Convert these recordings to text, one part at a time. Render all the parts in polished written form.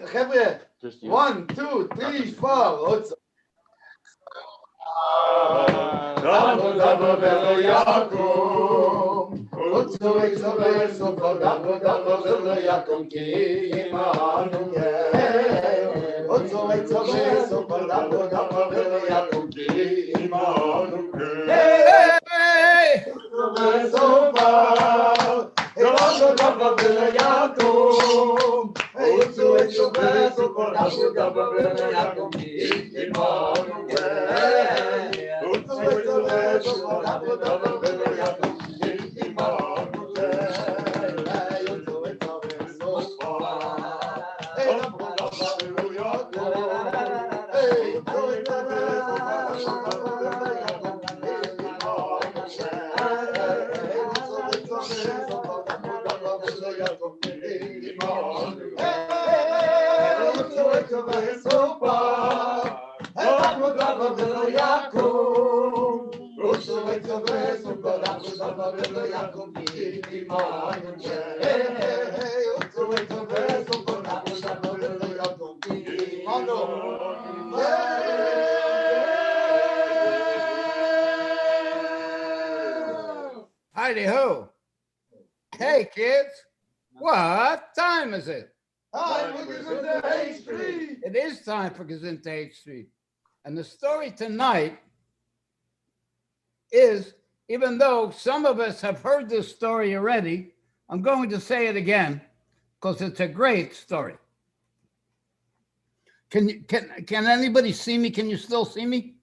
חבר'ה, 1, 2, 3, 4, עוד קצת. דבו דבו ולא יקום, עוד צועק צועק סופו, דבו דבו ולא יקום, כי עמנו כן. עוד צועק צועק סופו, דבו דבו ולא יקום, כי עמנו כן. צועק סופו, דבו דבו ולא יקום, עוד צועק צועק סופו, דבו דבו ולא יקום, כי עמנו כן. Heidi-ho. Hey, kids. What time is it? Time for Gezintahait Street. It is time for Gezintahait Street. And the story tonight is, even though some of us have heard this story already, I'm going to say it again because it's a great story. Can anybody see me? Can you still see me?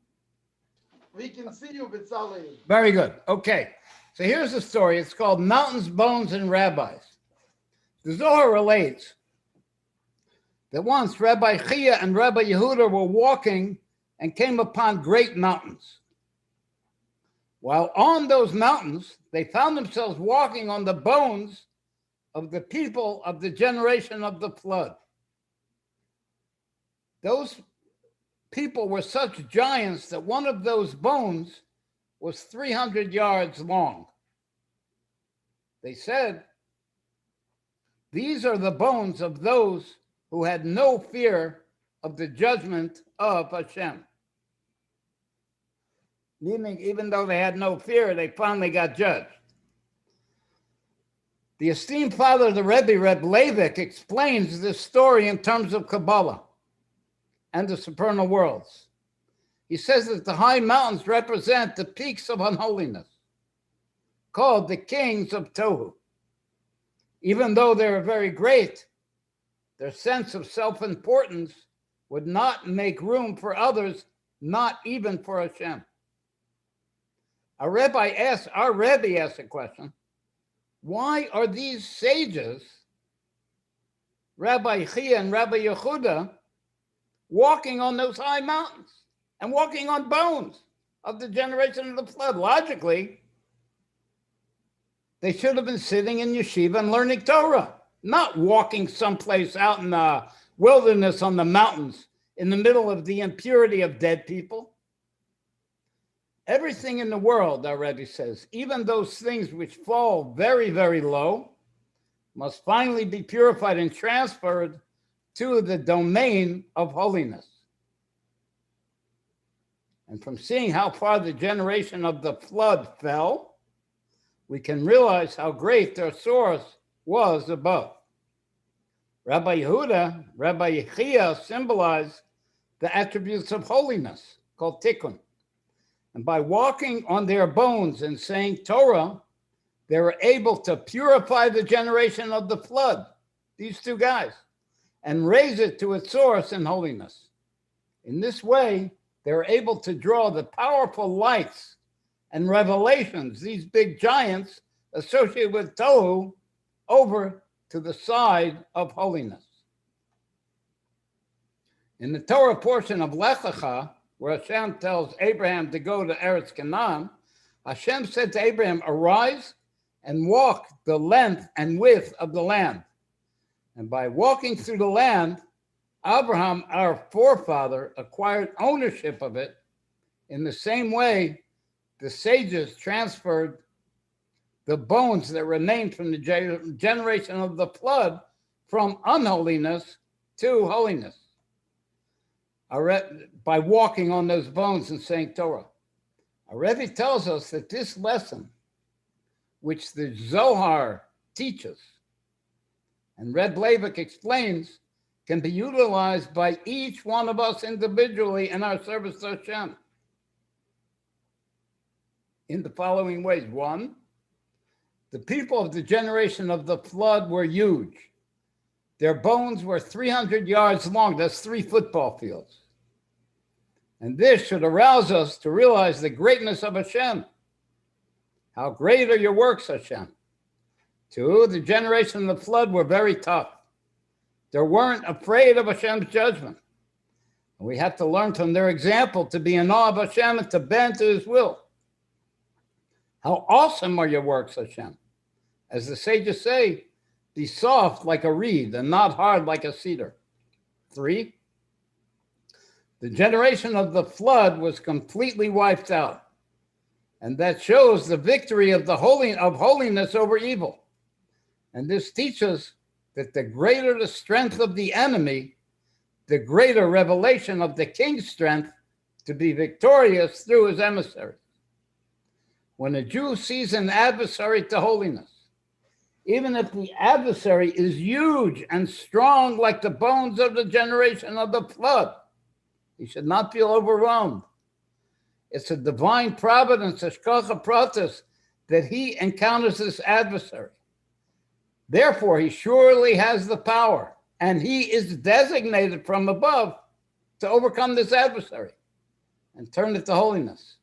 We can see you, B'Tzalel. Very good. Okay. So here's the story. It's called Mountains, Bones, and Rabbis. The Zohar relates that once Rabbi Chia and Rabbi Yehuda were walking and came upon great mountains. While on those mountains, they found themselves walking on the bones of the people of the generation of the flood. Those people were such giants that one of those bones was 300 yards long. They said, "These are the bones of those who had no fear of the judgment of Hashem." Meaning, even though they had no fear, they finally got judged. The esteemed father of the Rebbe, Reb Leivik, explains this story in terms of Kabbalah and the supernal worlds. He says that the high mountains represent the peaks of unholiness, called the kings of Tohu. Even though they are very great, their sense of self-importance would not make room for others, not even for Hashem. Our Rebbe asked a question: why are these sages, Rabbi Chia and Rabbi Yehuda, walking on those high mountains and walking on bones of the generation of the flood? Logically, they should have been sitting in yeshiva and learning Torah, not walking someplace out in the wilderness on the mountains in the middle of the impurity of dead people. Everything in the world, our Rebbe says, even those things which fall very, very low, must finally be purified and transferred to the domain of holiness. And from seeing how far the generation of the flood fell, we can realize how great their source was above. Rabbi Yehuda, Rabbi Chia symbolize the attributes of holiness, called tikkun. And by walking on their bones and saying Torah, they were able to purify the generation of the flood, these two guys, and raise it to its source in holiness. In this way, they were able to draw the powerful lights and revelations, these big giants associated with Tohu, over to the side of holiness. In the Torah portion of Lech Lecha, where Hashem tells Abraham to go to Eretz Canaan, Hashem said to Abraham, "Arise and walk the length and width of the land." And by walking through the land, Abraham, our forefather, acquired ownership of it. In the same way, the sages transferred the bones that remained from the generation of the flood from unholiness to holiness by walking on those bones and saying Torah. Our Rebbe tells us that this lesson, which the Zohar teaches, and Reb Leivik explains, can be utilized by each one of us individually in our service to Hashem in the following ways. One, the people of the generation of the flood were huge. Their bones were 300 yards long. That's 3 football fields. And this should arouse us to realize the greatness of Hashem. How great are your works, Hashem? 2, the generation of the flood were very tough. They weren't afraid of Hashem's judgment. And we have to learn from their example to be in awe of Hashem and to bend to his will. How awesome are your works, Hashem? As the sages say, be soft like a reed and not hard like a cedar. 3, the generation of the flood was completely wiped out. And that shows the victory of holiness over evil. And this teaches that the greater the strength of the enemy, the greater revelation of the king's strength to be victorious through his emissaries. When a Jew sees an adversary to holiness, even if the adversary is huge and strong like the bones of the generation of the flood, he should not feel overwhelmed. It's a divine providence, hashgacha pratis, that he encounters this adversary. Therefore, he surely has the power, and he is designated from above to overcome this adversary and turn it to holiness.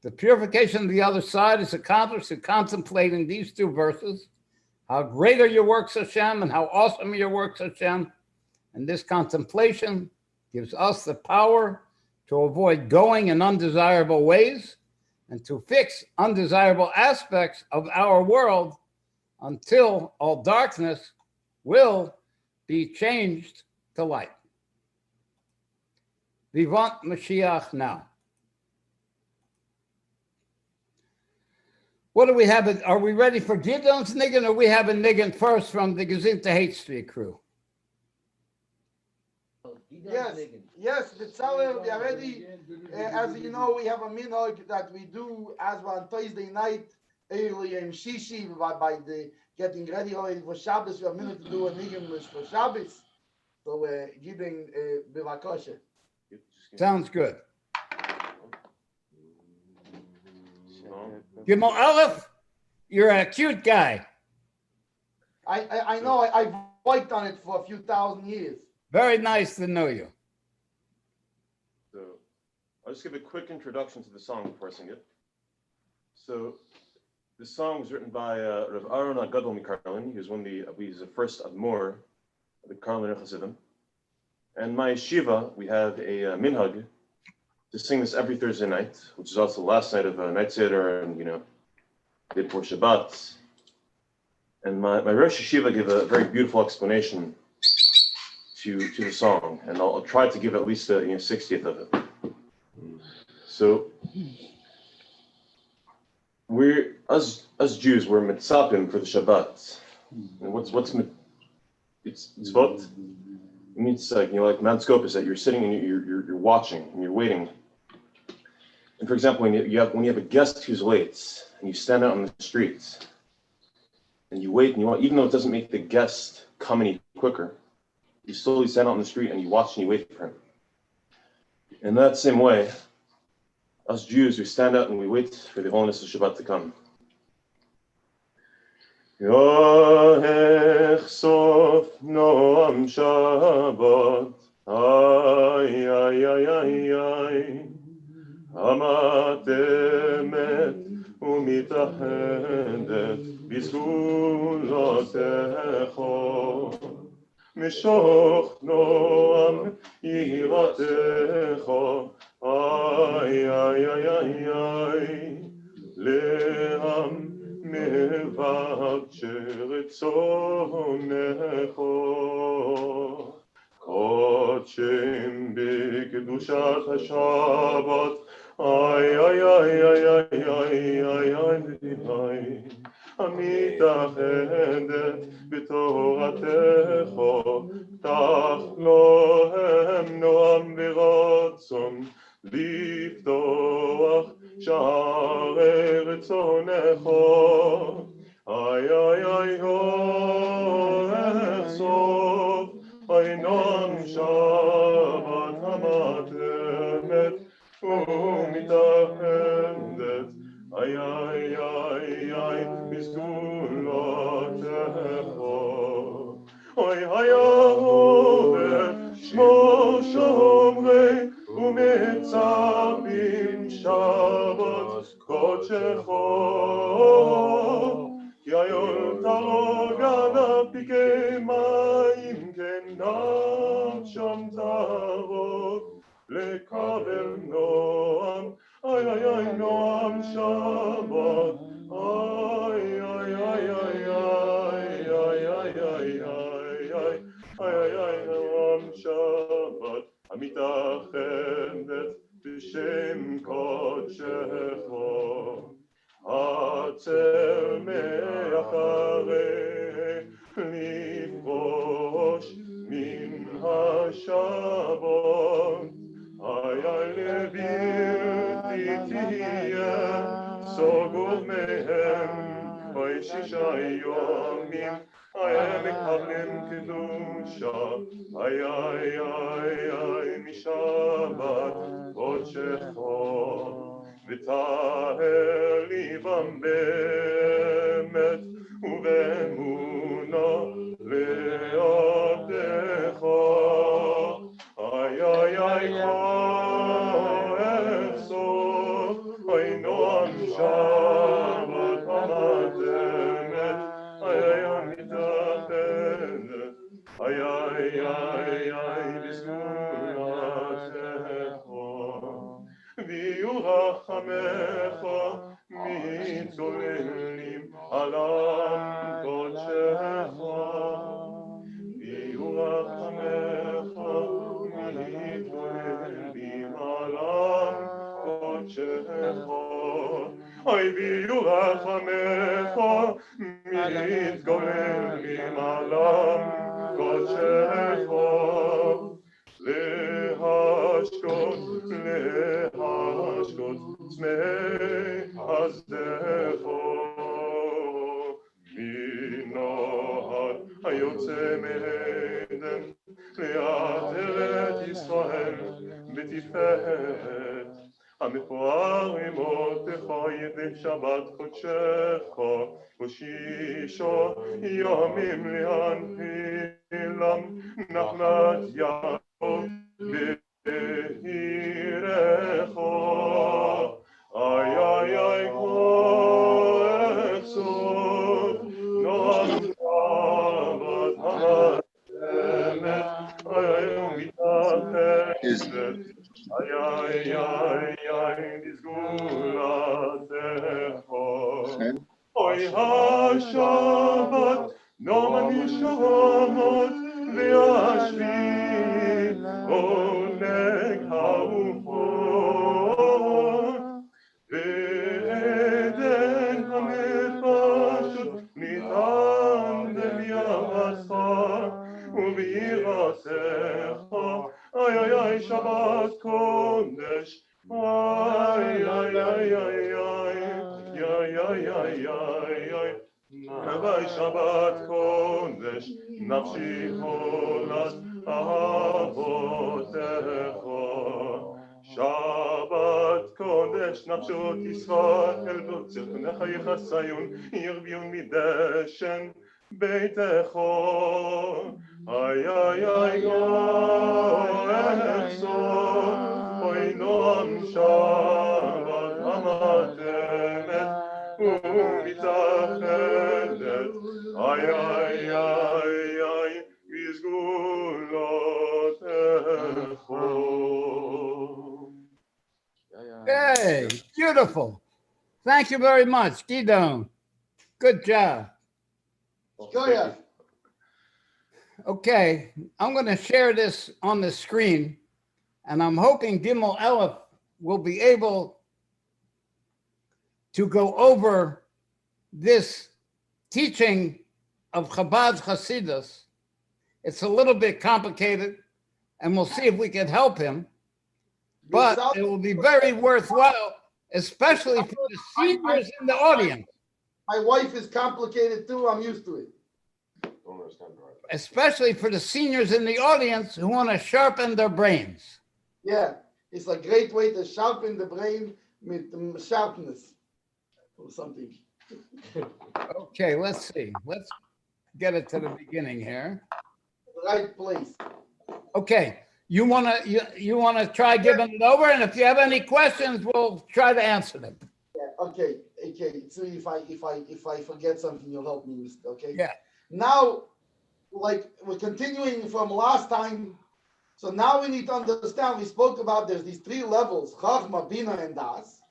The purification of the other side is accomplished in contemplating these 2 verses. How great are your works, Hashem, and how awesome are your works, Hashem. And this contemplation gives us the power to avoid going in undesirable ways and to fix undesirable aspects of our world until all darkness will be changed to light. Vivant Mashiach now. What do we have? Are we ready for Gideon's niggin, or we have a niggin first from the Gezintahait Street crew? Yes, B'Tzalel, we are ready. As you know, we have a minhag that we do as on Thursday night, early in Shishi, by the getting ready already for Shabbos. We have a minute to do a niggin for Shabbos. So we're giving Bivakoshe. Sounds good. Gimel Aleph, you're a cute guy. I know, I've worked on it for a few thousand years. Very nice to know you. So I'll just give a quick introduction to the song before I sing it. So this song was written by Rav Aaron Agadol Mikarlin. He was he's the first Admor of the Karlin Chasidim. And my yeshiva, we have a minhag to sing this every Thursday night, which is also the last night of Night Seder and, day before Shabbat. And my Rosh Yeshiva gave a very beautiful explanation to the song, and I'll try to give at least a 60th of it. So we're as Jews, we're mitzapim for the Shabbat. And what's it's what it means, like Mount Scopus, that you're sitting and you're watching and you're waiting. And for example, when you have a guest who's late and you stand out on the streets and you wait and even though it doesn't make the guest come any quicker, you slowly stand out on the street and you watch and you wait for him. In that same way, us Jews, we stand out and we wait for the holiness of Shabbat to come. Yohech sof noam Shabbat, ay ay ay ay ay, amat emet umitahendet bizkulotecho. Mishoch noam yiratecho, ay ay ay ay ay, leam מבקשי רצונך, קודשים בקדושת השבת, איי איי איי איי איי איי איי איי, המתאחדת בתורתך, תחת אלוהם נועם ורצון לפתוח שערי רצונך. איי איי איי אוהב סוף, איי נועם שבת המתאמת ומתאחדת. איי איי איי איי בסגולותך. אוי היאהב שמו שומרי ומצפים שבת קודשך. כי היום תרוג על פיקי מים כן נפשם תרוג לקבל נועם. איי איי איי נועם שבת. איי איי איי איי איי איי איי איי איי איי נועם שבת המתאחדת בשם קודשך. הצל מאחרי לפרוש מן השבת. איי איי לבלתי תהיה סוגור מהם. אוי 6 יומים הם מקבלים קדושה. איי איי איי איי משבת קודשך. וטהר ליבם באמת ובאמונה לעבדך. איי איי איי כואב סוף, איי נועם שבת המתאמת. איי איי המתאחדת. איי איי איי איי בסגולתך. ויהיו רחמך מתגוללים על עם קודשך. ויהיו רחמך מתגוללים על עם קודשך. אוי ויהיו רחמך מתגוללים על עם קודשך. להשקות צמאי חסדך. מנהר היוצא מעדן לעטרת ישראל בתפארת. המפואר אמותך ידי שבת קודשך. ושישו ימים להנחילם נחלת יעקב בעירך. איי איי איי כוח סוף נועם שבת המתאמת. איי איי ומתאחדת. איי איי איי איי בסגולתך. אוי השבת נועם הנשמות והשביל עונג העופות. ועדן הנפשות ניתן ביחסך וביראתך. איי איי איי שבת קודש. איי איי איי איי איי איי איי איי הווי שבת קודש נפשי חולת אהבותך. שבת קודש נפשות ישראל ברצונך יחסיון ירביון מדשן ביתך. איי איי איי גואל סוף, אוי נועם שבת המתאמת ומתאחדת. איי איי איי איי בסגולותך. Hey, beautiful. Thank you very much, Gidon. Good job. Goya. Okay, I'm going to share this on the screen, and I'm hoping Gimel Aleph will be able to go over this teaching of Chabad Hasidus. It's a little bit complicated, and we'll see if we can help him. But it will be very worthwhile, especially for the seniors in the audience. My wife is complicated too. I'm used to it. Especially for the seniors in the audience who want to sharpen their brains. Yeah, it's a great way to sharpen the brain with sharpness or something. Okay, let's see. Let's get it to the beginning here. Right place. Okay, you wanna try giving it over, and if you have any questions, we'll try to answer them. Yeah, okay. So if I forget something, you'll help me. Okay. Yeah. Now, like we're continuing from last time. So now we need to understand, we spoke about there's these three levels, Chachma, Bina, and Das,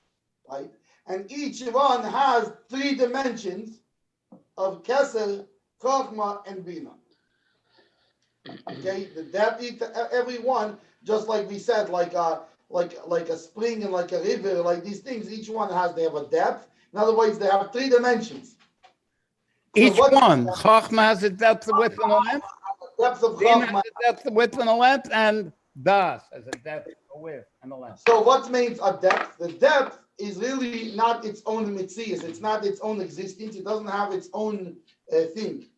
right? And each one has three dimensions of Keser, Chachma, and Bina. Okay, the depth, every one, just like we said, like a spring and like a river, like these things, each one they have a depth. In other words, they have three dimensions. Each one, Chachma has a depth, the width, and the length. Depth of Bina Chachma. has a depth, the width, and the length, and Das has a depth, a width, and a length. So what means a depth? The depth is really not its own mitzias. It's not its own existence. It doesn't have its own thing.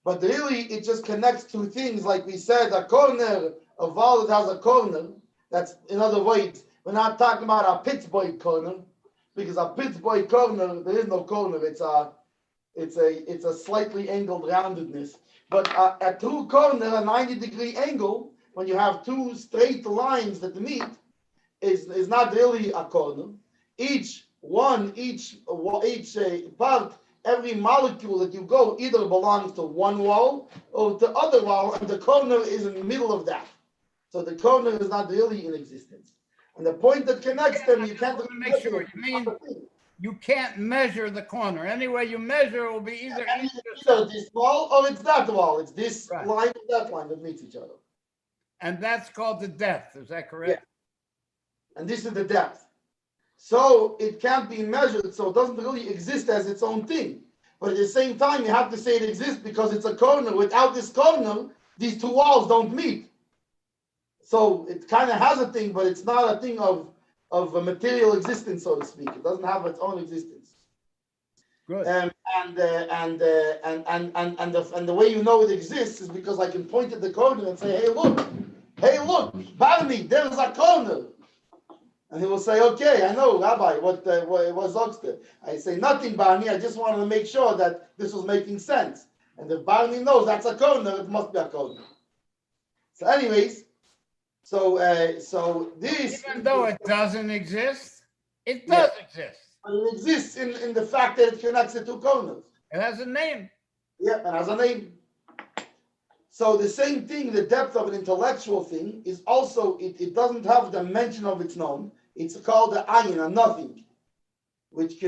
But really, it just connects two things. Like we said, a corner, a vowel that has a corner. That's, in other words, we're not talking about a Pittsburgh corner, because a Pittsburgh corner, there is no corner. It's a slightly angled roundedness. But a true corner, a 90-degree angle, when you have two straight lines that meet, is not really a corner. Each part, every molecule that you go either belongs to one wall or to other wall, and the corner is in the middle of that. So the corner is not really in existence. And the point that connects them, you can't really make sure. You mean you can't measure the corner. Any way you measure, it will be either this wall or it's that wall. It's this line or that line that meets each other. And that's called the depth. Is that correct? Yeah. And this is the depth. So it can't be measured, so it doesn't really exist as its own thing. But at the same time, you have to say it exists because it's a corner. Without this corner, these two walls don't meet. So it kind of has a thing, but it's not a thing of a material existence, so to speak. It doesn't have its own existence. Good. And the way you know it exists is because I can point at the corner and say, hey, look, Barney, there's a corner. And he will say, okay, I know, Rabbi, what Zogster? I say, nothing, Barney, I just wanted to make sure that this was making sense. And if Barney knows that's a corner, it must be a corner. So anyways, so this... Even though it doesn't exist, it does exist. But it exists in the fact that it connects the two corners. It has a name. Yeah, it has a name. So the same thing, the depth of an intellectual thing is also, it doesn't have the dimension of its own. It's called the ayin, a nothing. Which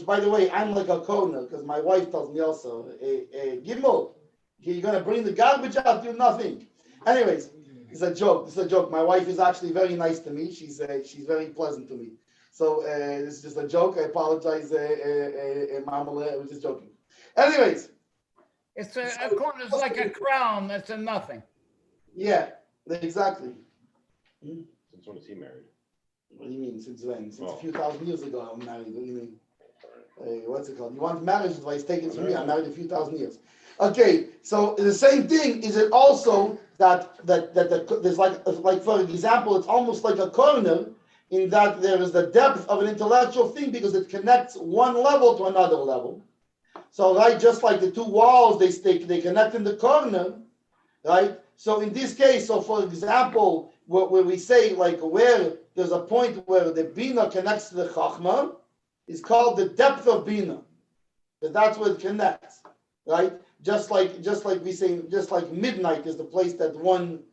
by the way, I'm like a corner, because my wife tells me also, Gimel, you're going to bring the garbage out, do nothing. Anyways, it's a joke. My wife is actually very nice to me. She's very pleasant to me. So this is just a joke. I apologize, Mamala. I was just joking. Anyways. It's a corner is like a crown that's a nothing. Yeah, exactly. Since when is he married? What do you mean? Since when? Since a few thousand years ago I'm married. What do you mean? What's it called? You want marriage advice? Take it from me. I'm married a few thousand years. Okay, so the same thing is it also that there's like for example, it's almost like a corner in that there is the depth of an intellectual thing because it connects one level to another level. So right, just like the two walls, they connect in the corner, right? So in this case, so for example, where we say like where there's a point where the Bina connects to the Chachma, is called the depth of Bina. That's where it connects, right? Just like we say, just like midnight is the place that one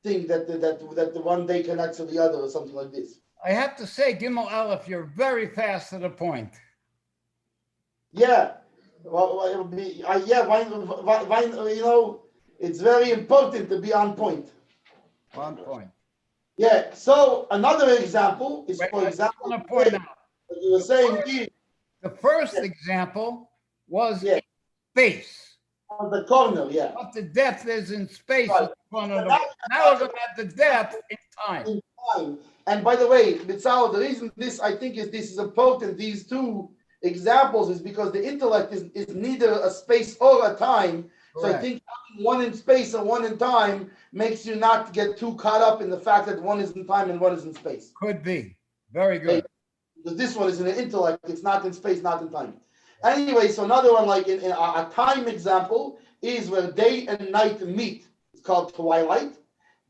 thing that the one day connects to the other or something like this. I have to say, Gimel Aleph, you're very fast to the point. Yeah. Well, why, you know, it's very important to be on point. On point. Yeah. So another example is, for example, I want to point out. You were saying the first example was space. On the corner, yeah. What the depth is in space Right. is Now we're going to have the depth in time. And by the way, Mitzal, the reason this I think is important, these two examples, is because the intellect is neither a space or a time. So I think having one in space and one in time makes you not get too caught up in the fact that one is in time and one is in space. Could be. Very good. Because this one is in the intellect, it's not in space, not in time. Anyway, so another one, like in a time example, is where day and night meet. It's called twilight.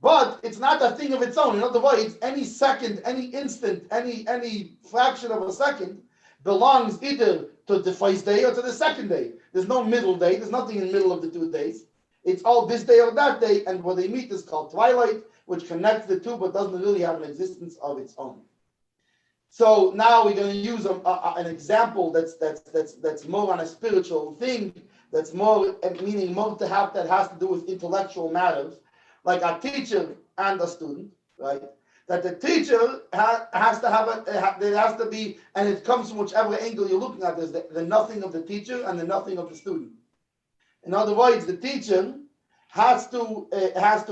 But it's not a thing of its own. In other words, any second, any instant, any fraction of a second belongs either to the first day or to the second day. There's no middle day. There's nothing in the middle of the 2 days. It's all this day or that day, and where they meet is called twilight, which connects the two but doesn't really have an existence of its own. So now we're going to use an example that's more on a spiritual thing, that's more meaning more to have that has to do with intellectual matters, like a teacher and a student, right? That the teacher has to have there has to be, and it comes from whichever angle you're looking at. There's the nothing of the teacher and the nothing of the student. In other words, the teacher has to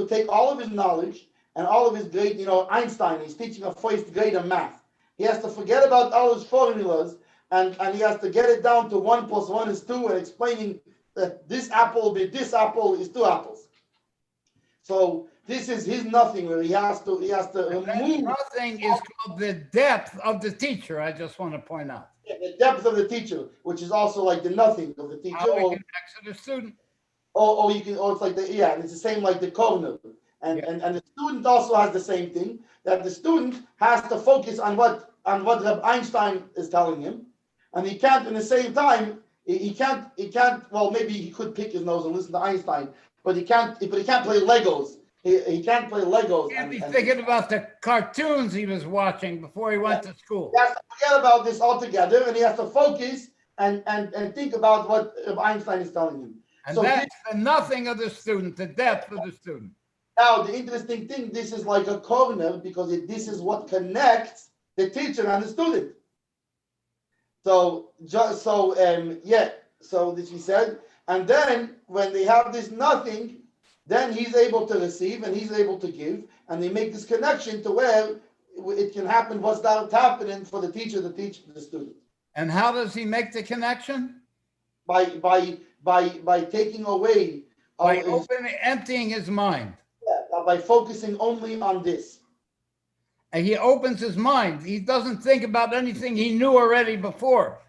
take all of his knowledge and all of his grade. Einstein, he's teaching a first grade of math. He has to forget about all his formulas and he has to get it down to 1 + 1 is 2 and explaining that this apple this apple is 2 apples. So this is his nothing, where he has to remove. Nothing is called the depth of the teacher. I just want to point out. Yeah, the depth of the teacher, which is also like the nothing of the teacher. How it connects to the student. Or it's like and it's the same like the corner. And the student also has the same thing, that the student has to focus on what Reb Einstein is telling him, and he can't in the same time he can't well, maybe he could pick his nose and listen to Einstein, but he can't play Legos. He can't play Legos. He can't be thinking about the cartoons he was watching before he went to school. He has to forget about this altogether, and he has to focus and think about what Einstein is telling him. And so that's the nothing of the student, the depth of the student. Now, the interesting thing, this is like a corner, because this is what connects the teacher and the student. So this he said, and then when they have this nothing, then he's able to receive and he's able to give, and they make this connection to where it can happen, what's happening for the teacher to teach the student. And how does he make the connection? By taking away, by emptying his mind. Yeah, by focusing only on this. And he opens his mind. He doesn't think about anything he knew already before.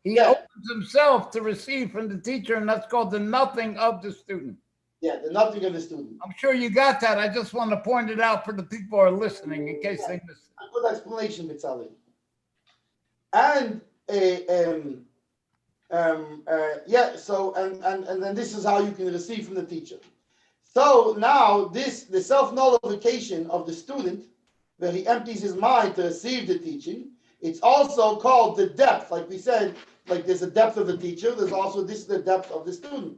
He opens himself to receive from the teacher, and that's called the nothing of the student. Yeah, the nothing of the student. I'm sure you got that. I just want to point it out for the people who are listening in case they missed it. A good explanation, Mitzali. And so then this is how you can receive from the teacher. So now the self-nullification of the student, where he empties his mind to receive the teaching, it's also called the depth. Like we said, like there's a depth of the teacher, there's also the depth of the student.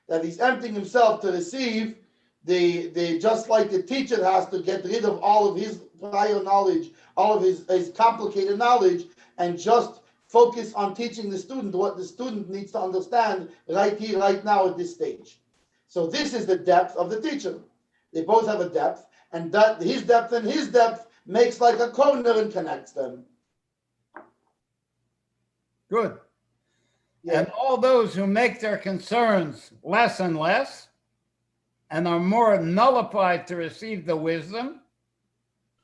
That he's emptying himself to receive just like the teacher has to get rid of all of his prior knowledge, all of his complicated knowledge, and just focus on teaching the student what the student needs to understand right here, right now at this stage. So this is the depth of the teacher. They both have a depth, and that his depth and his depth makes like a corner and connects them. Good. Yeah. And all those who make their concerns less and less and are more nullified to receive the wisdom,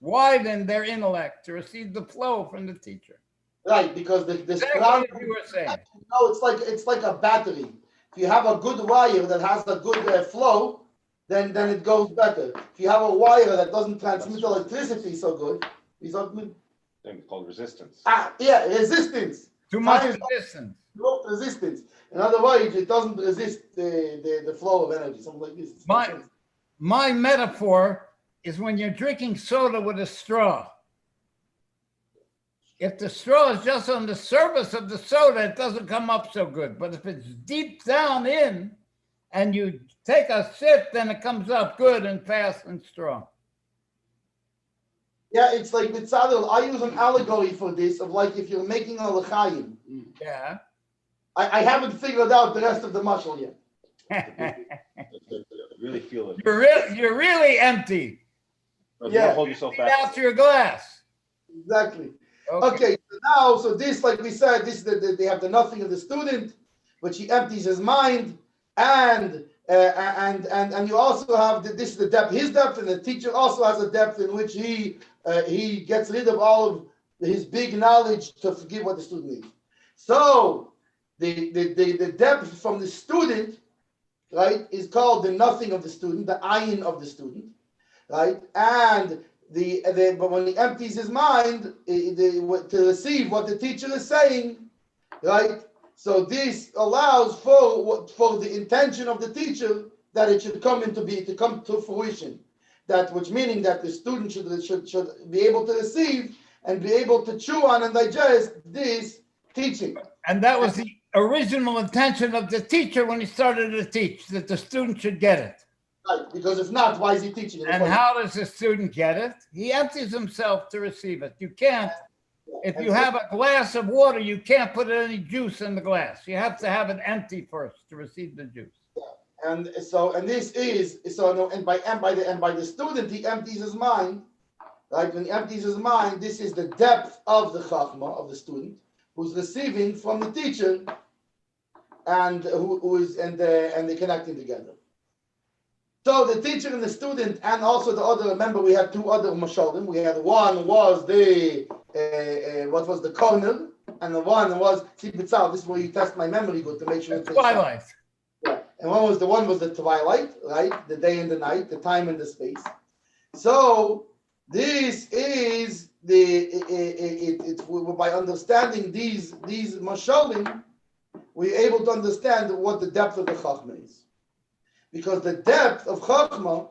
widen their intellect to receive the flow from the teacher. Right, because the strong, you were saying. No, it's like a battery. If you have a good wire that has a good flow, then it goes better. If you have a wire that doesn't transmit electricity so good, it's called resistance. Resistance. Too much resistance. Resistance. In other words, it doesn't resist the flow of energy, something like this. My metaphor is when you're drinking soda with a straw. If the straw is just on the surface of the soda, it doesn't come up so good. But if it's deep down in and you take a sip, then it comes up good and fast and strong. Yeah, it's like Mitzadel. I use an allegory for this of like if you're making a l'chaim. Yeah. I haven't figured out the rest of the mashal yet. Really feel it. You're really empty. No, you don't hold yourself Empty back. out your glass. Exactly. Okay. Okay, so now, so this, like we said, this is they have the nothing of the student, which he empties his mind, and you also have this is the depth, his depth, and the teacher also has a depth in which he gets rid of all of his big knowledge to forgive what the student needs. So the depth from the student, right, is called the nothing of the student, the ayin of the student, right, and but when he empties his mind to receive what the teacher is saying, right? So this allows for the intention of the teacher that it should come to fruition. That which meaning that the student should be able to receive and be able to chew on and digest this teaching. And that was the original intention of the teacher when he started to teach, that the student should get it. Right, because if not, why is he teaching it? And how does the student get it? He empties himself to receive it. You can't, if you have a glass of water, you can't put any juice in the glass. You have to have it empty first to receive the juice. And so, and this is so, and by the student, he empties his mind. Right, when he empties his mind, this is the depth of the chachma of the student who's receiving from the teacher, and they're connecting together. So the teacher and the student, and also the other. Remember, we had two other mashalim. We had one was the what was the corner, and the one was see Bitzal. This is where you test my memory good to make sure it's twilight. Yeah, and one was the twilight, right? The day and the night, the time and the space. So this is by understanding these mashalim, we're able to understand what the depth of the chachma is. Because the depth of chachma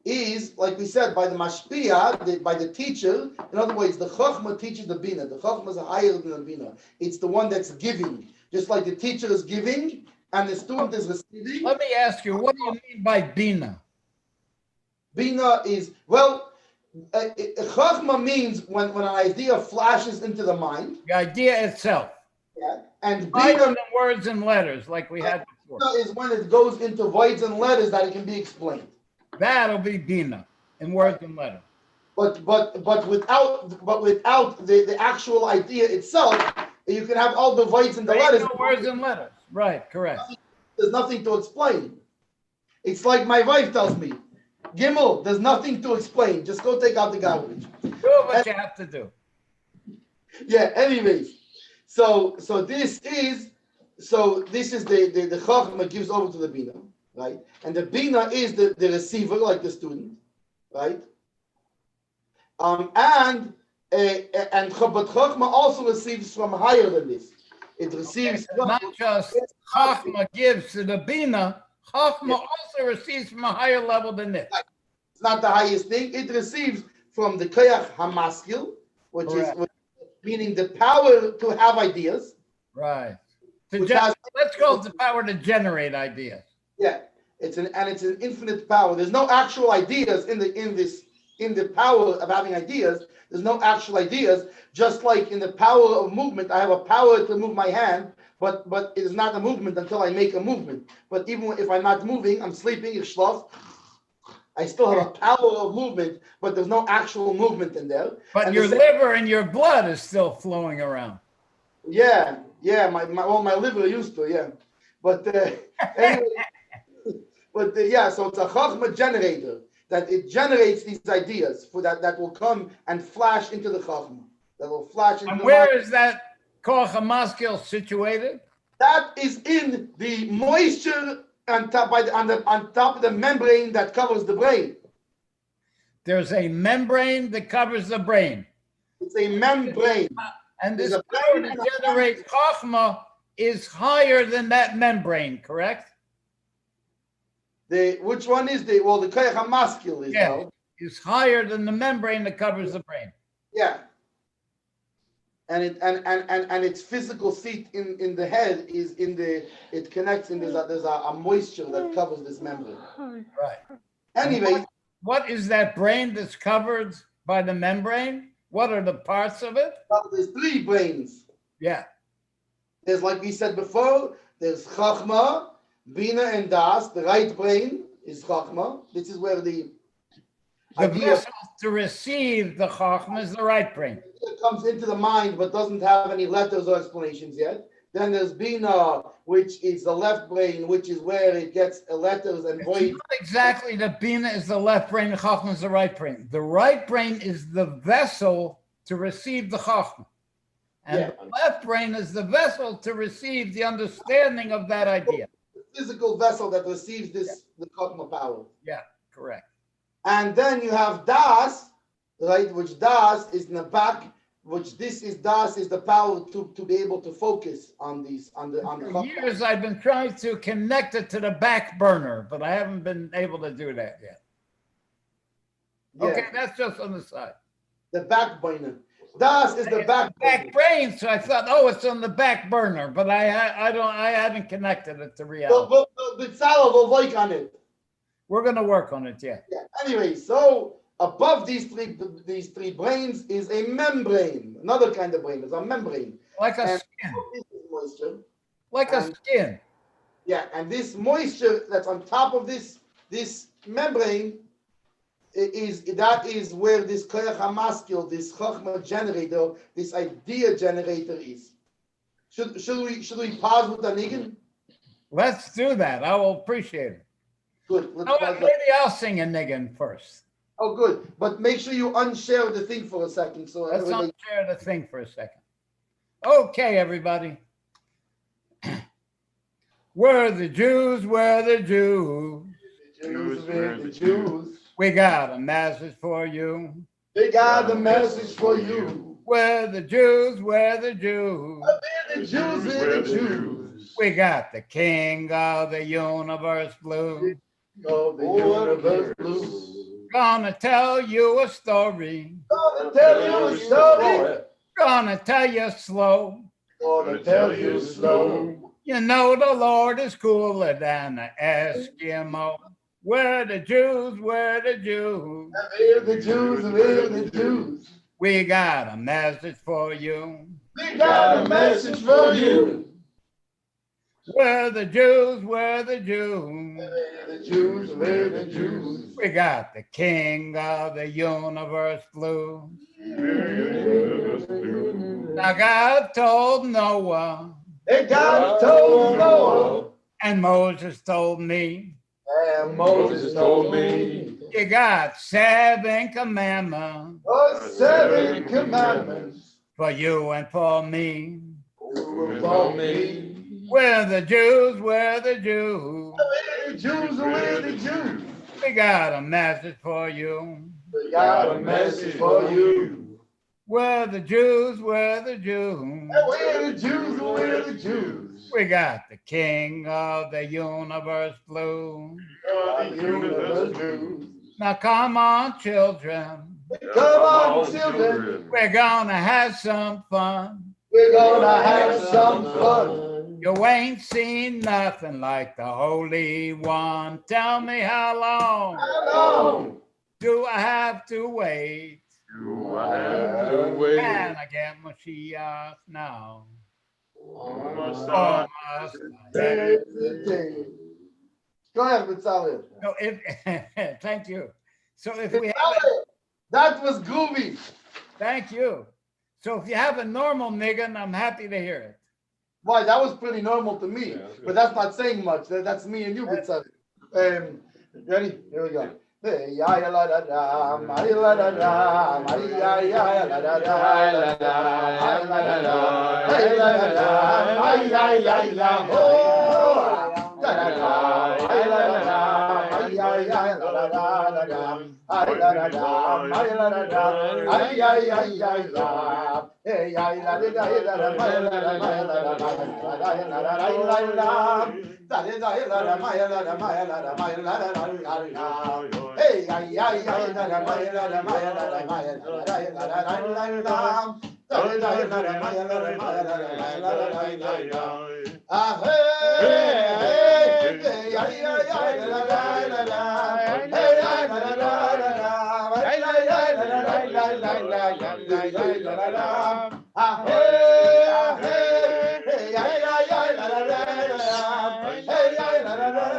is, like we said, by the mashpia, by the teacher. In other words, the chachma teaches the bina. The chachma is higher than the bina. It's the one that's giving. Just like the teacher is giving and the student is receiving. Let me ask you, what do you mean by bina? Bina is, chachma means when an idea flashes into the mind. The idea itself. Yeah. And Bina bina than words and letters, like we had before. Is when it goes into voids and letters that it can be explained. That'll be bina in words and letters. But without the actual idea itself, you can have all the voids and the letters. No words and letters. Right, correct. There's nothing to explain. It's like my wife tells me, Gimel, there's nothing to explain. Just go take out the garbage. Do what you have to do. Yeah, anyways. So this is the chachma gives over to the bina, right? And the bina is the receiver, like the student, right? But chachma also receives from higher than this. It receives not just chachma gives to the bina. Chachma also receives from a higher level than this. It's not the highest thing. It receives from the koyach hamaskil, which is meaning the power to have ideas. Right. Let's go with the power to generate ideas. Yeah, it's an infinite power. There's no actual ideas in the power of having ideas. There's no actual ideas. Just like in the power of movement, I have a power to move my hand, but it is not a movement until I make a movement. But even if I'm not moving, I'm sleeping, ich schlaf, I still have a power of movement, but there's no actual movement in there. But your liver and your blood is still flowing around. Yeah, my liver used to, yeah. But anyway, so it's a chachma generator that it generates these ideas for that will come and flash into the chachma. That will flash into. And where is that koach hamaskil situated? That is in the moisture on top of the membrane that covers the brain. There's a membrane that covers the brain. It's a membrane. And this power to generate chachma is higher than that membrane, correct? Which one is the koyach hamaskil is now. Is higher than the membrane that covers the brain. Yeah. And its physical seat in the head is it connects and there's a moisture that covers this membrane. Right. Anyway, what is that brain that's covered by the membrane? What are the parts of it? Well, there's three brains. Yeah. There's, like we said before, there's chachma, bina, and das, the right brain, is Chachma. This is where the vessel to receive the Chachma is the right brain. It comes into the mind but doesn't have any letters or explanations yet. Then there's Bina, which is the left brain, which is where it gets letters and voice. It's not exactly that Bina is the left brain, the Chachma is the right brain. The right brain is the vessel to receive the Chachma. And the left brain is the vessel to receive the understanding of that idea. The physical vessel that receives this, the Chachma power. Yeah, correct. And then you have Das, right, which Das is in the back, which this is Das is the power to be able to focus on these, on the For years I've been trying to connect it to the back burner, but I haven't been able to do that yet. Yeah. Okay, that's just on the side. The back burner. Das is the back brain, so I thought, oh, it's on the back burner, but I haven't connected it to reality. But Tzala will work on it. We're going to work on it, yeah. Anyway, so above these three brains is a membrane, another kind of brain. It's a membrane, like a skin. Moisture. Like a skin. Yeah, and this moisture that's on top of this membrane is where this koyach hamaskil, this chachma generator, this idea generator is. Should we pause with the niggin? Let's do that. I will appreciate it. Good. Maybe I'll sing a niggin first. Oh, good. But make sure you unshare the thing for a second. So let's unshare the thing for a second. Okay, everybody. We're the Jews, we're the Jews. We're the Jews. We got a message for you. We got a message for you. We're the Jews, we're the Jews. We're the Jews, we're the Jews. We got the King of the universe blue. Of the universe blue. Gonna tell you a story. Gonna tell you a story. Gonna tell you slow. Gonna tell you slow. You know the Lord is cooler than the Eskimo. We're the Jews, we're the Jews. We're the Jews, we're the Jews. We got a message for you. We got a message for you. We're the Jews, we're the Jews. We're the Jews, we're the Jews. We got the King of the universe blue. Now God told Noah. And God told Noah. And Moses told me. And Moses told me. You got 7 commandments. 7 commandments. For you and for me. For me. We're the Jews, we're the Jews. We're the Jews, we're the Jews. We got a message for you. We got a message for you. We're the Jews, we're the Jews. We're the Jews, we're the Jews. We got the King of the universe blue. The universe blue. Now come on, children. Come on, children. We're gonna have some fun. We're gonna have some fun. You ain't seen nothing like the Holy One. Tell me how long? How long do I have to wait? Do I have to wait? Can I get Mashiach now? Almost Go ahead, Bezalel. No, thank you. So if we have that was groovy. Thank you. So if you have a normal niggin, I'm happy to hear it. Why, that was pretty normal to me, but that's not saying much. That's me and you, Bezalel. Ready? Here we go. Hey, ya la da da, ma la da da, ma ya la da da, la da, la da da, hey la da da, ma ya oh, da da da, hey la da da, ma ya la da da, la da, ay la da da, ma la da da, ay la, hey ya la da da, la da, ma la da, ma la da, ma la da,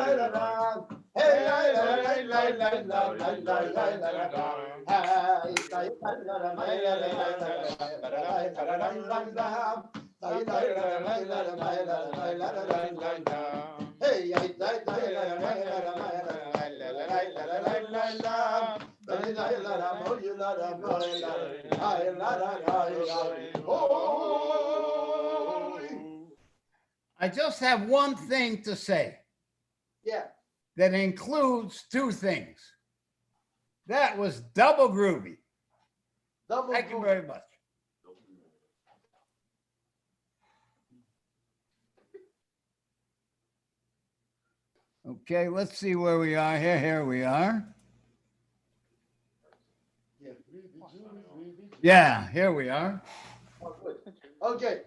la. Hey, ay, ay, ay, I just have one thing to say. Yeah. That includes two things. That was double groovy. Thank you very much. Okay, let's see where we are here. Here we are. Yeah, here we are. Okay.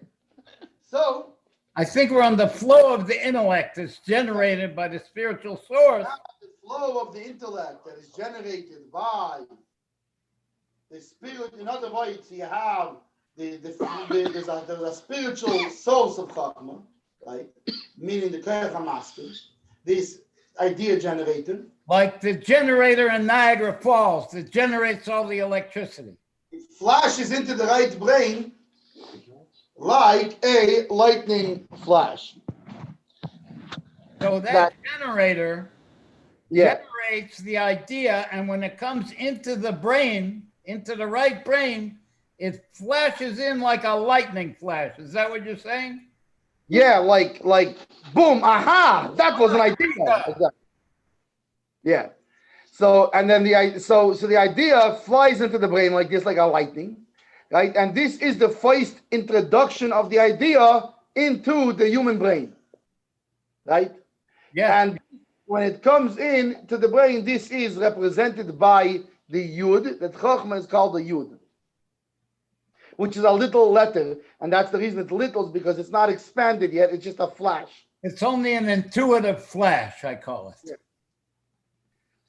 So I think we're on the flow of the intellect that's generated by the spiritual source. The flow of the intellect that is generated by the spirit. In other words, you have there's a spiritual source of Chachma, right? Meaning the Koyach HaMaster, this idea generator. Like the generator in Niagara Falls that generates all the electricity. It flashes into the right brain like a lightning flash. So that generator generates the idea, and when it comes into the brain, into the right brain, it flashes in like a lightning flash. Is that what you're saying? Yeah, like boom, aha, that was an idea. Yeah. So and then the idea flies into the brain like this, like a lightning, right? And this is the first introduction of the idea into the human brain, right? Yeah. And when it comes in to the brain, this is represented by the Yud. That Chachma is called the Yud, which is a little letter, and that's the reason it's little, is because it's not expanded yet. It's just a flash. It's only an intuitive flash, I call it. Yeah.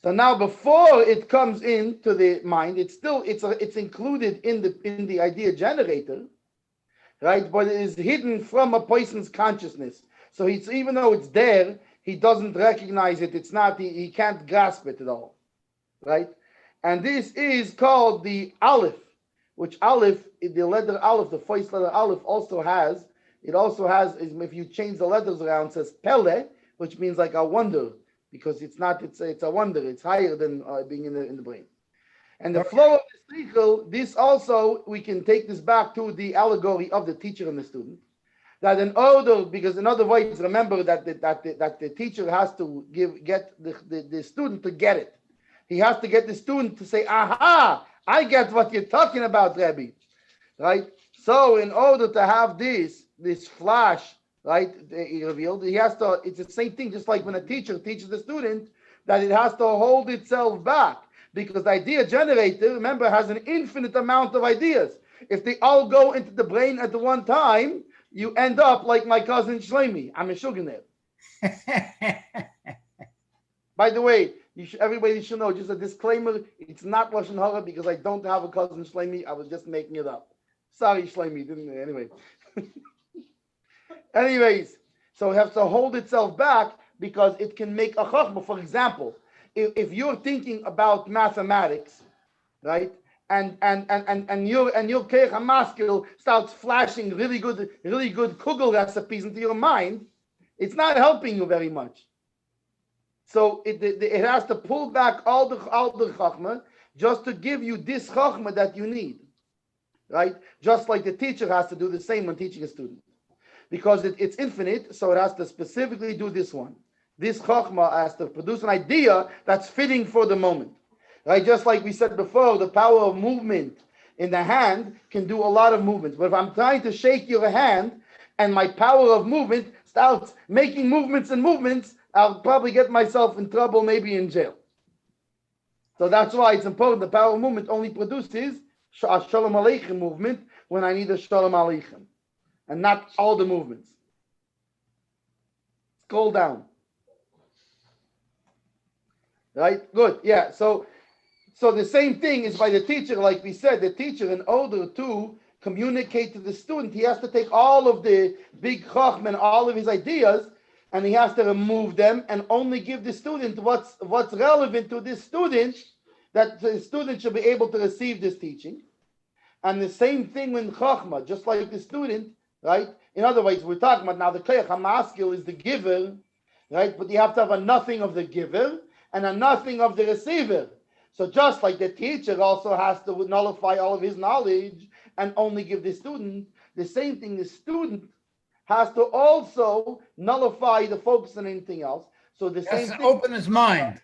So now, before it comes into the mind, it's included in the idea generator, right? But it is hidden from a person's consciousness. So it's, even though it's there, he doesn't recognize it. It's not. He can't grasp it at all, right? And this is called the Aleph, which Aleph, the letter Aleph, the first letter Aleph, also has. It also has, if you change the letters around, it says Pele, which means like a wonder. Because it's not, it's a wonder. It's higher than being in the brain. And the flow of the cycle, this also, we can take this back to the allegory of the teacher and the student. That in order, because in other words, remember that the teacher has to get the student to get it. He has to get the student to say, aha, I get what you're talking about, Rebbe. Right? So in order to have this flash, right, he revealed, he has to, it's the same thing, just like when a teacher teaches the student, that it has to hold itself back. Because the idea generator, remember, has an infinite amount of ideas. If they all go into the brain at the one time, you end up like my cousin Shlomi. I'm a shuganer. By the way, everybody should know, just a disclaimer, it's not Lashon Hara because I don't have a cousin Shlomi. I was just making it up. Sorry, Shlomi, didn't anyway. Anyways, so it has to hold itself back because it can make a chachma. For example, if you're thinking about mathematics, right, and your Keich HaMaskil starts flashing really good kugel recipes into your mind, it's not helping you very much. So it has to pull back all the chachma just to give you this chachma that you need, right? Just like the teacher has to do the same when teaching a student. Because it's infinite, so it has to specifically do this one. This chachma has to produce an idea that's fitting for the moment. Right? Just like we said before, the power of movement in the hand can do a lot of movements. But if I'm trying to shake your hand and my power of movement starts making movements and movements, I'll probably get myself in trouble, maybe in jail. So that's why it's important. The power of movement only produces a Shalom Aleichem movement when I need a Shalom Aleichem. And not all the movements. Scroll down. Right? Good. Yeah. So the same thing is by the teacher, like we said, the teacher, in order to communicate to the student, he has to take all of the big chachma and all of his ideas, and he has to remove them and only give the student what's relevant to this student, that the student should be able to receive this teaching. And the same thing with Chachma, just like the student, right? In other words, we're talking about now the Koyach HaMaskil is the giver, right? But you have to have a nothing of the giver and a nothing of the receiver. So just like the teacher also has to nullify all of his knowledge and only give the student, the same thing the student has to also nullify the focus on anything else. So the same thing. Open his mind.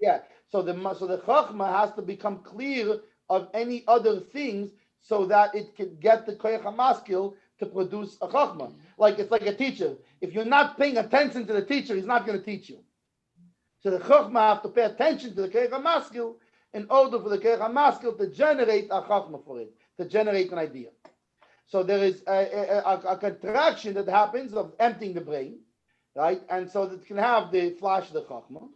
Yeah. So the Chachma has to become clear of any other things so that it can get the Koyach HaMaskil to produce a Chachma. Like it's like a teacher. If you're not paying attention to the teacher, he's not going to teach you. So the Chachma have to pay attention to the Koyach HaMaskil in order for the Koyach HaMaskil to generate a Chachma for it, to generate an idea. So there is a contraction that happens of emptying the brain, right? And so that can have the flash of the Chachma,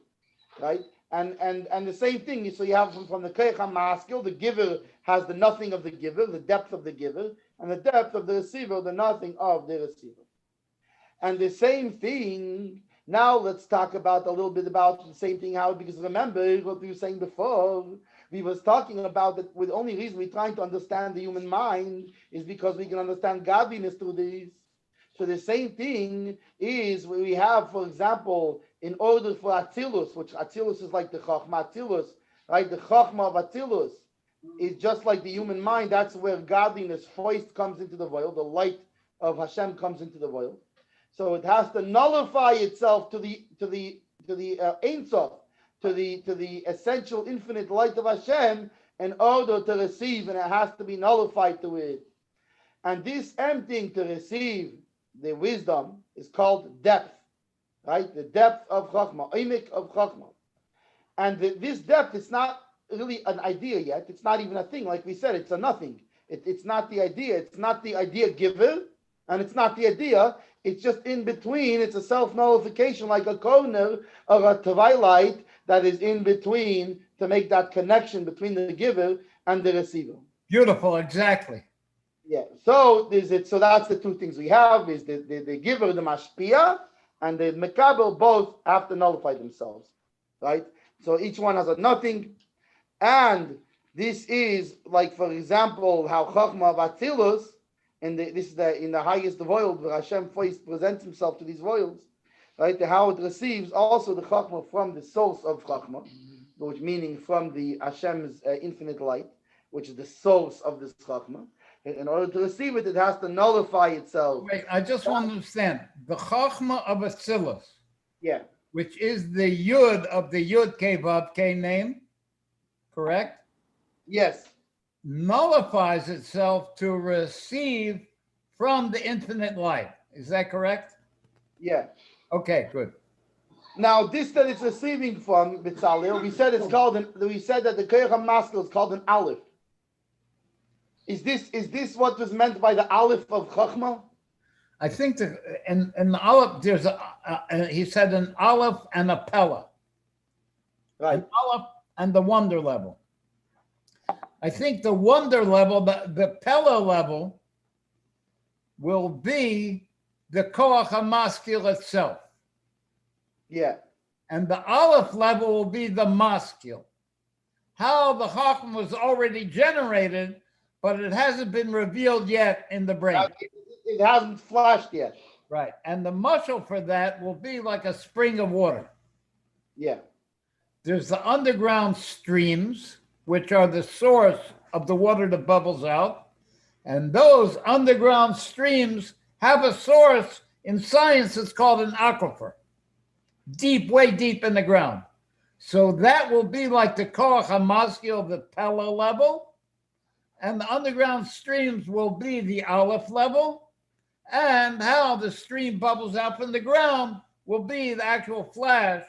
right? And the same thing, so you have from the Koyach HaMaskil, the giver has the nothing of the giver, the depth of the giver, and the depth of the receiver, the nothing of the receiver. And the same thing, now let's talk about a little bit about the same thing, how, because remember what we were saying before, we was talking about that with the only reason we're trying to understand the human mind is because we can understand godliness through this. So the same thing is we have, for example, in order for Atzilus, which Atzilus is like the Chachma Atzilus, right? The Chachma of Atzilus is just like the human mind. That's where godliness first comes into the voil. The light of Hashem comes into the voil. So it has to nullify itself to the Ein Sof, to the essential infinite light of Hashem in order to receive, and it has to be nullified to it. And this emptying to receive the wisdom is called depth, right? The depth of Chachma, Oimik of Chachma. And this depth is not really an idea yet. It's not even a thing. Like we said, it's a nothing. It's not the idea. It's not the idea giver, and it's not the idea. It's just in between. It's a self-nullification, like a corner or a twilight that is in between to make that connection between the giver and the receiver. Beautiful, exactly. Yeah. So so that's the two things we have: is the giver, the mashpia, and the mekabel. Both have to nullify themselves, right? So each one has a nothing, and this is like, for example, how Chachma of Atzilus, in the highest voil where Hashem first presents Himself to these voils, right? How it receives also the Chachma from the source of Chachma, which meaning from the Hashem's infinite light, which is the source of this Chachma. In order to receive it, it has to nullify itself. Wait, I just want to understand. The Chachma of Atzilus, yeah, which is the Yud of the Yud Kei Vav Kei name, correct? Yes. Nullifies itself to receive from the infinite light. Is that correct? Yeah. Okay, good. Now, this that it's receiving from B'Tzalel, we said that the Koyach HaMaskil is called an Aleph. Is this what was meant by the Aleph of Chachma? I think in the Aleph, there's he said an Aleph and a Pella. Right. An Aleph and the wonder level. I think the wonder level, the Pella level, will be the Koach HaMaskil itself. Yeah. And the Aleph level will be the Maskil. How the Chachma was already generated, but it hasn't been revealed yet in the brain. It hasn't flashed yet. Right. And the mushal for that will be like a spring of water. Yeah. There's the underground streams, which are the source of the water that bubbles out. And those underground streams have a source in science. It's called an aquifer, deep, way deep in the ground. So that will be like the Koach HaMaskil, the Pella level. And the underground streams will be the Aleph level. And how the stream bubbles out from the ground will be the actual flash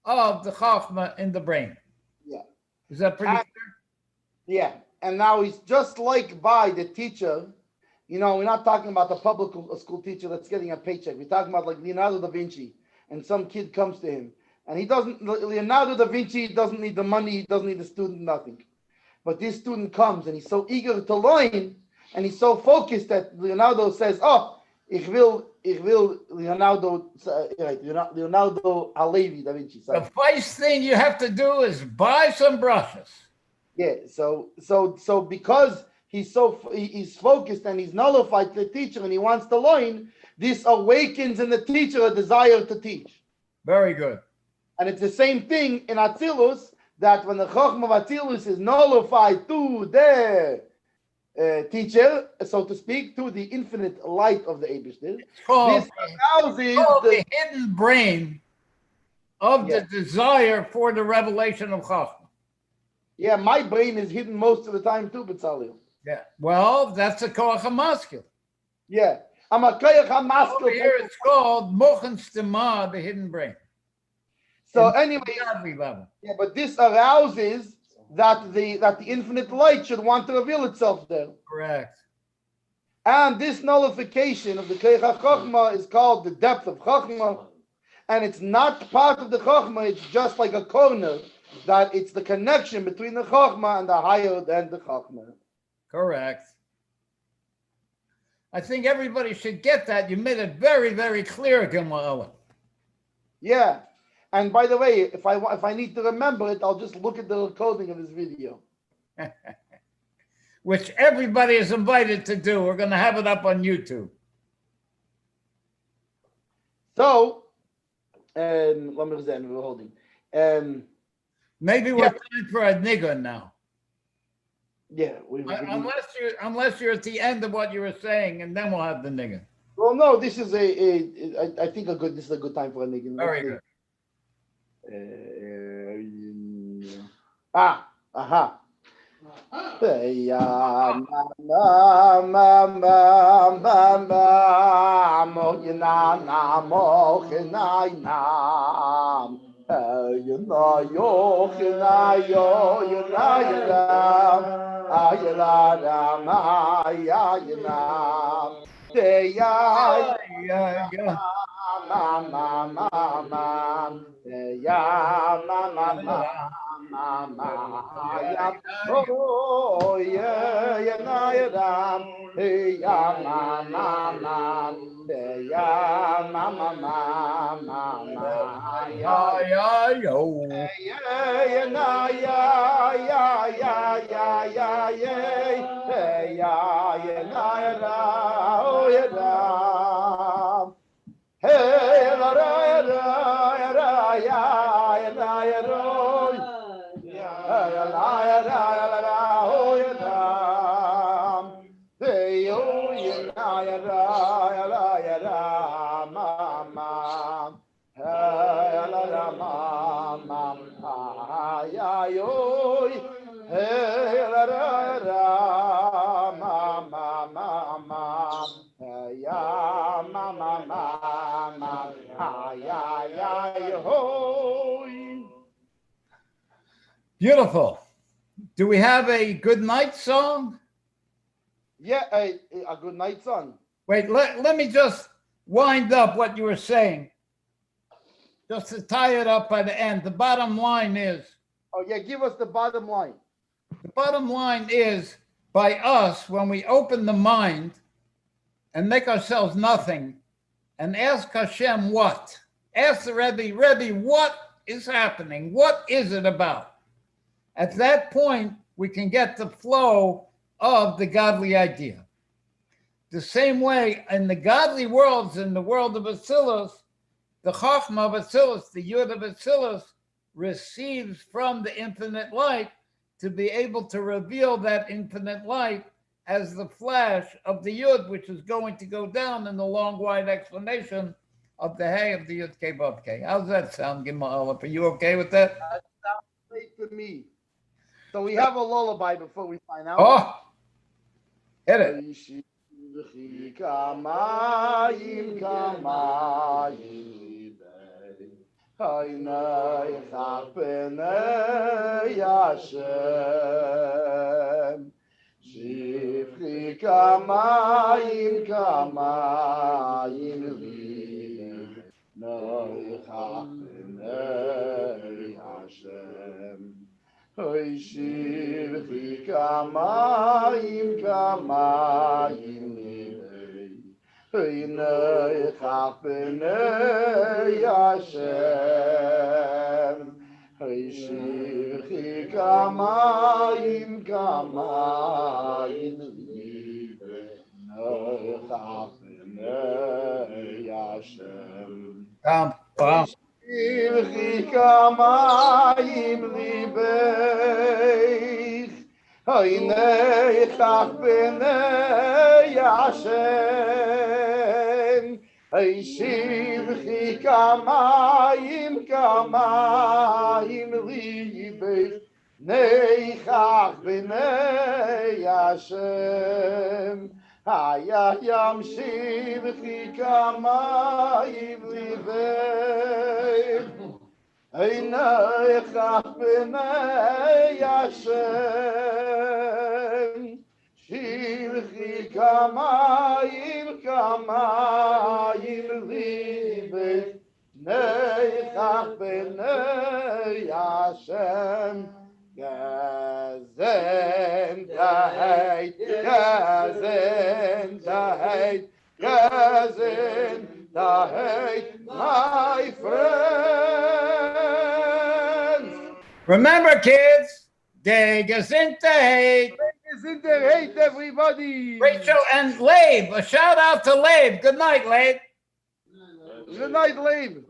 of the Chachma in the brain. Yeah. Is that pretty clear? Yeah. And now he's just like by the teacher. We're not talking about the public school teacher that's getting a paycheck. We're talking about like Leonardo da Vinci, and some kid comes to him. And Leonardo da Vinci doesn't need the money, he doesn't need the student, nothing. But this student comes and he's so eager to learn, and he's so focused that Leonardo says, oh, Leonardo, right, Leonardo Halevi da Vinci. The first thing you have to do is buy some brushes. Yeah, so because he's focused and he's nullified to the teacher and he wants to learn, this awakens in the teacher a desire to teach. Very good. And it's the same thing in Atzilus, that when the Chochmah of Atzilus is nullified to the teacher, so to speak, to the infinite light of the Eibishter, this arouses the hidden brain of the desire for the revelation of Chochmah. Yeah, my brain is hidden most of the time too, B'Tzalel. Yeah, well, that's a Koach HaMaskil. Yeah, I'm a Koach HaMaskil. Over here it's called Mochen Stima, the hidden brain. So anyway, yeah, but this arouses that the infinite light should want to reveal itself there. Correct. And this nullification of the Koach HaChochmah is called the depth of Chochmah, and it's not part of the Chochmah. It's just like a corner. That it's the connection between the Chochmah and the higher than the Chochmah. Correct. I think everybody should get that. You made it very, very clear, Gimel. Yeah. And by the way, if I need to remember it, I'll just look at the recording of this video. Which everybody is invited to do. We're going to have it up on YouTube. So, let me understand, we're holding. Maybe we're time for a nigger now. Yeah. Unless you're at the end of what you were saying, and then we'll have the nigger. Well, no, this is I think this is a good time for a nigger. Very good. Aha. Oh yeah, Beautiful. Do we have a good night song? Yeah, a good night song. Wait, let me just wind up what you were saying. Just to tie it up by the end. The bottom line is. Oh, yeah, give us the bottom line. The bottom line is, by us, when we open the mind and make ourselves nothing and ask Hashem what? Ask the Rebbe, what is happening? What is it about? At that point, we can get the flow of the godly idea. The same way in the godly worlds, in the world of Atzilus, the Chachma of Atzilus, the Yud of Atzilus, receives from the infinite light to be able to reveal that infinite light as the flash of the Yud, which is going to go down in the long, wide explanation of the Hey of the Yud Kei Vav Kei. How's that sound, Gimel Aleph? Are you okay with that? That sounds great to me. So we have a lullaby before we find out. Oh, hit it. Hine chach b'nei Hashem. Shivchi kamayim libe. Chach b'nei Hashem. Shivchi kamayim libe. Hine chach b'nei Hashem. Shivchi kamayim libe. Neichach b'nei Hashem. Hayayam shivchi kamayim libe. Neichach b'nei Hashem. Shivchi kamayim libe. Neichach b'nei Hashem. Gezintahait, Gezintahait, Gezintahait, my friends. Remember, kids, the Gezintahait. Gezintahait, everybody. Rachel and Labe. A shout out to Labe. Good night, Labe. Good night, Labe.